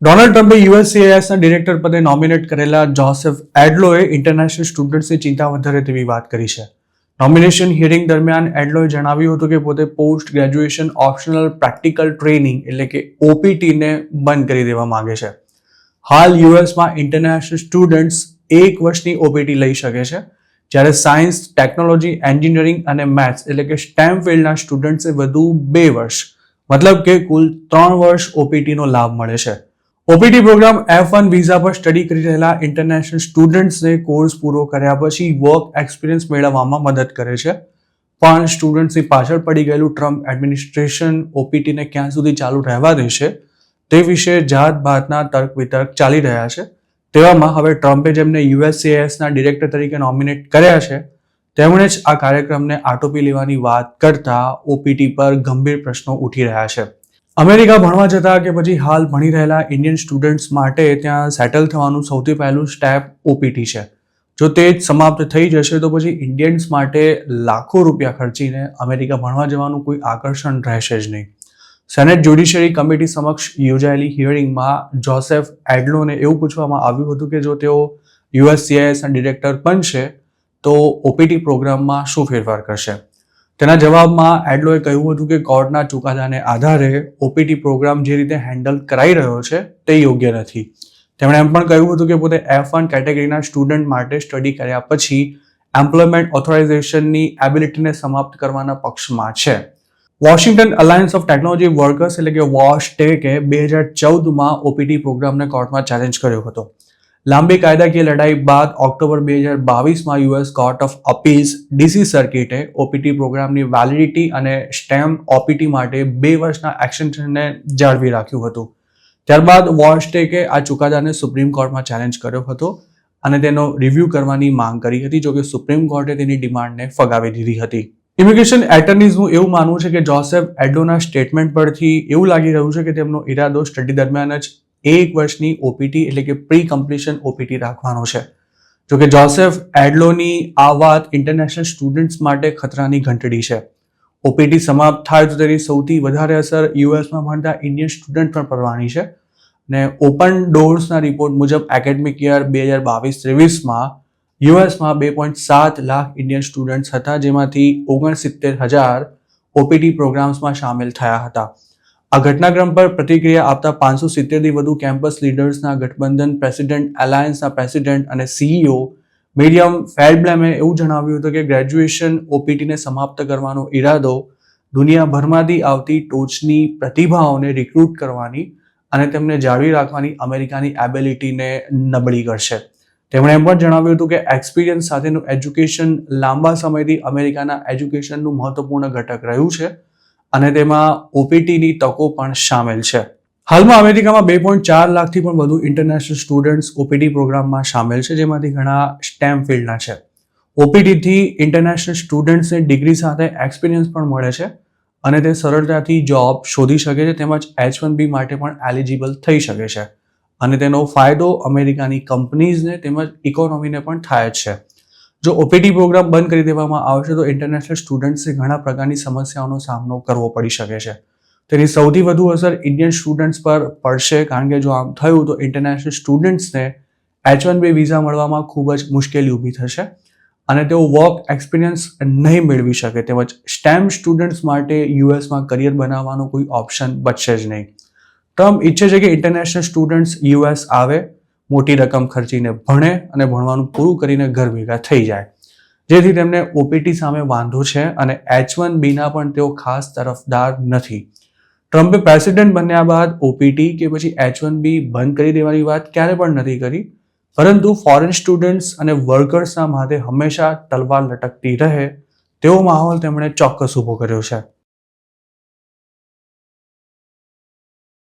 Donald ટ્રમ્પે યુએસસીઆઈએસના director પદે nominate કરેલા જોસેફ એડલોએ ઇન્ટરનેશનલ સ્ટુડન્ટ્સની ચિંતા વધારે તેવી વાત કરી છે. નોમિનેશન હિયરિંગ દરમિયાન એડલોએ જણાવ્યું હતું કે પોતે post graduation optional practical training એટલે કે ઓપીટીને બંધ કરી દેવા માંગે છે. હાલ યુએસમાં ઇન્ટરનેશનલ સ્ટુડન્ટ્સ 1 વર્ષની ઓપીટી લઈ શકે છે, જ્યારે સાયન્સ, ટેકનોલોજી, એન્જિનિયરિંગ અને મેથ્સ એટલે કે સ્ટેમ ફિલ્ડના સ્ટુડન્ટ્સને વધુ 2 વર્ષ મતલબ કે કુલ 3 વર્ષ ઓપીટીનો લાભ મળે છે. ઓપીટી પ્રોગ્રામ F1 વિઝા પર સ્ટડી કરી રહેલા ઇન્ટરનેશનલ સ્ટુડન્ટ્સને કોર્સ પૂરો કર્યા પછી વર્ક એક્સપિરિયન્સ મેળવવામાં મદદ કરે છે. પણ સ્ટુડન્ટ્સની પાછળ પડી ગયેલું ટ્રમ્પ એડમિનિસ્ટ્રેશન ઓપીટીને ક્યાં સુધી ચાલુ રહેવા દેશે તે વિશે જાતભાતના તર્ક વિતર્ક ચાલી રહ્યા છે. તેવામાં હવે ટ્રમ્પે જેમને યુએસસીઆઈએસના ડિરેક્ટર તરીકે નોમિનેટ કર્યા છે તેમણે જ આ કાર્યક્રમને આટોપી લેવાની વાત કરતા ઓપીટી પર ગંભીર પ્રશ્નો ઉઠી રહ્યા છે. અમેરિકા ભણવા જતા કે પછી હાલ ભણી રહેલા ઇન્ડિયન સ્ટુડન્ટ્સ માટે ત્યાં સેટલ થવાનું સૌથી પહેલું સ્ટેપ ઓપીટી છે. જો તે જ સમાપ્ત થઈ જશે તો પછી ઇન્ડિયન્સ માટે લાખો રૂપિયા ખર્ચીને અમેરિકા ભણવા જવાનું કોઈ આકર્ષણ રહેશે જ નહીં. સેનેટ જ્યુડિશિયરી કમિટી સમક્ષ યોજાયેલી હિયરિંગમાં જોસેફ એડલોને એવું પૂછવામાં આવ્યું હતું કે જો તેઓ યુએસસીઆઈએસના ડિરેક્ટર બનશે તો ઓપીટી પ્રોગ્રામમાં શું ફેરફાર કરશે. તેના જવાબમાં એડલોએ કહ્યું હતું કે કોર્ટના ચુકાદાને આધારે ઓપીટી પ્રોગ્રામ જે રીતે હેન્ડલ કરાઈ રહ્યો છે તે યોગ્ય નથી. તેમણે એમ પણ કહ્યું હતું કે પોતે F1 કેટેગરીના સ્ટુડન્ટ માટે સ્ટડી કર્યા પછી એમ્પ્લોયમેન્ટ ઓથોરાઇઝેશનની એબિલિટીને સમાપ્ત કરવાના પક્ષમાં છે. Washington alliance of technology workers એટલે કે વોશટેકે 2014માં ઓપીટી પ્રોગ્રામને કોર્ટમાં ચેલેન્જ કર્યો હતો. લાંબી કાયદાકીય લડાઈ બાદ ઓક્ટોબર 2022માં US court of appeals DC સર્કિટે ઓપીટી પ્રોગ્રામની વેલિડિટી અને સ્ટેમ ઓપીટી માટે 2 વર્ષના એક્સટેન્શનને જાળવી રાખ્યું હતું. ત્યારબાદ વોશટેકે આ ચુકાદાને સુપ્રીમ કોર્ટમાં ચેલેન્જ કર્યો હતો અને તેનો રિવ્યૂ કરવાની માંગ કરી હતી, જોકે સુપ્રીમ કોર્ટે તેની ડિમાન્ડને ફગાવી દીધી હતી. ઇમિગ્રેશન એટર્નીઝનું એવું માનવું છે કે જોસેફ એડલોના સ્ટેટમેન્ટ પરથી એવું લાગી રહ્યું છે કે તેમનો ઇરાદો સ્ટડી દરમિયાન જ 1 વર્ષની ઓપીટી એટલે કે પ્રી કમ્પ્લીશન ઓપીટી રાખવાનો છે. જોકે જોસેફ એડલોની આ વાત ઇન્ટરનેશનલ સ્ટુડન્ટ્સ માટે ખતરાની ઘંટડી છે. ઓપીટી સમાપ્ત થાય તો તેની સૌથી વધારે અસર યુએસમાં ભણતા ઇન્ડિયન સ્ટુડન્ટ પર પડવાની છે. અને ઓપન ડોર્સના રિપોર્ટ મુજબ એકેડમિક યર 2022-23માં યુએસમાં 2.7 લાખ ઇન્ડિયન સ્ટુડન્ટ્સ હતા, જેમાંથી 69,000 ઓપીટી પ્રોગ્રામ્સમાં સામેલ થયા હતા. આ ઘટનાક્રમ પર પ્રતિક્રિયા આપતા 570થી વધુ કેમ્પસ લીડર્સના ગઠબંધન પ્રેસિડેન્ટ એલાયન્સના પ્રેસિડેન્ટ અને સીઈઓ મિરિયમ ફેલ્ડબ્લેમે એવું જણાવ્યું હતું કે ગ્રેજ્યુએશન ઓપીટીને સમાપ્ત કરવાનો ઈરાદો દુનિયાભરમાંથી આવતી ટોચની પ્રતિભાઓને રિક્રુટ કરવાની અને તેમને જાળવી રાખવાની અમેરિકાની એબિલિટીને નબળી કરશે. તેમણે એમ પણ જણાવ્યું હતું કે એક્સપિરિયન્સ સાથેનું એજ્યુકેશન લાંબા સમયથી અમેરિકાના એજ્યુકેશનનું મહત્વપૂર્ણ ઘટક રહ્યું છે અને તેમાં ઓપીટીની તકો પણ સામેલ છે. હાલમાં અમેરિકામાં 2.4 લાખથી પણ વધુ ઇન્ટરનેશનલ સ્ટુડન્ટ્સ ઓપીટી પ્રોગ્રામમાં સામેલ છે, જેમાંથી ઘણા સ્ટેમ ફિલ્ડના છે. ઓપીટીથી ઇન્ટરનેશનલ સ્ટુડન્ટ્સને ડિગ્રી સાથે એક્સપિરિયન્સ પણ મળે છે અને તે સરળતાથી જોબ શોધી શકે છે, તેમજ H1B માટે પણ એલિજિબલ થઈ શકે છે અને તેનો ફાયદો અમેરિકાની કંપનીઝને તેમજ ઇકોનોમીને પણ થાય જ છે. જો ઓપીટી પ્રોગ્રામ બંધ કરી દેવામાં આવશે તો ઇન્ટરનેશનલ સ્ટુડન્ટ્સને ઘણા પ્રકારની સમસ્યાઓનો સામનો કરવો પડી શકે છે. તેની સૌથી વધુ અસર ઇન્ડિયન સ્ટુડન્ટ્સ પર પડશે, કારણ કે જો આમ થયું તો ઇન્ટરનેશનલ સ્ટુડન્ટ્સને H1B વિઝા મળવામાં ખૂબ જ મુશ્કેલી ઊભી થશે અને તેઓ વર્ક એક્સપિરિયન્સ નહીં મેળવી શકે, તેમજ સ્ટેમ સ્ટુડન્ટ્સ માટે યુએસમાં કરિયર બનાવવાનો કોઈ ઓપ્શન બચશે જ નહીં. ટ્રમ્પ ઈચ્છે છે કે ઇન્ટરનેશનલ સ્ટુડન્ટ્સ યુએસ આવે, મોટી રકમ ખર્ચીને ભણે અને ભણવાનું પૂરું કરીને ઘર ભેગા થઈ જાય, જેથી તેમને ઓપીટી સામે વાંધો છે અને H1Bના પણ તેઓ ખાસ તરફદાર નથી. ટ્રમ્પે પ્રેસિડેન્ટ બન્યા બાદ ઓપીટી કે પછી H1B બંધ કરી દેવાની વાત ક્યારે પણ નથી કરી, પરંતુ ફોરેન સ્ટુડન્ટ્સ અને વર્કર્સના માથે હંમેશા તલવાર લટકતી રહે તેવો માહોલ તેમણે ચોક્કસ ઊભો કર્યો છે.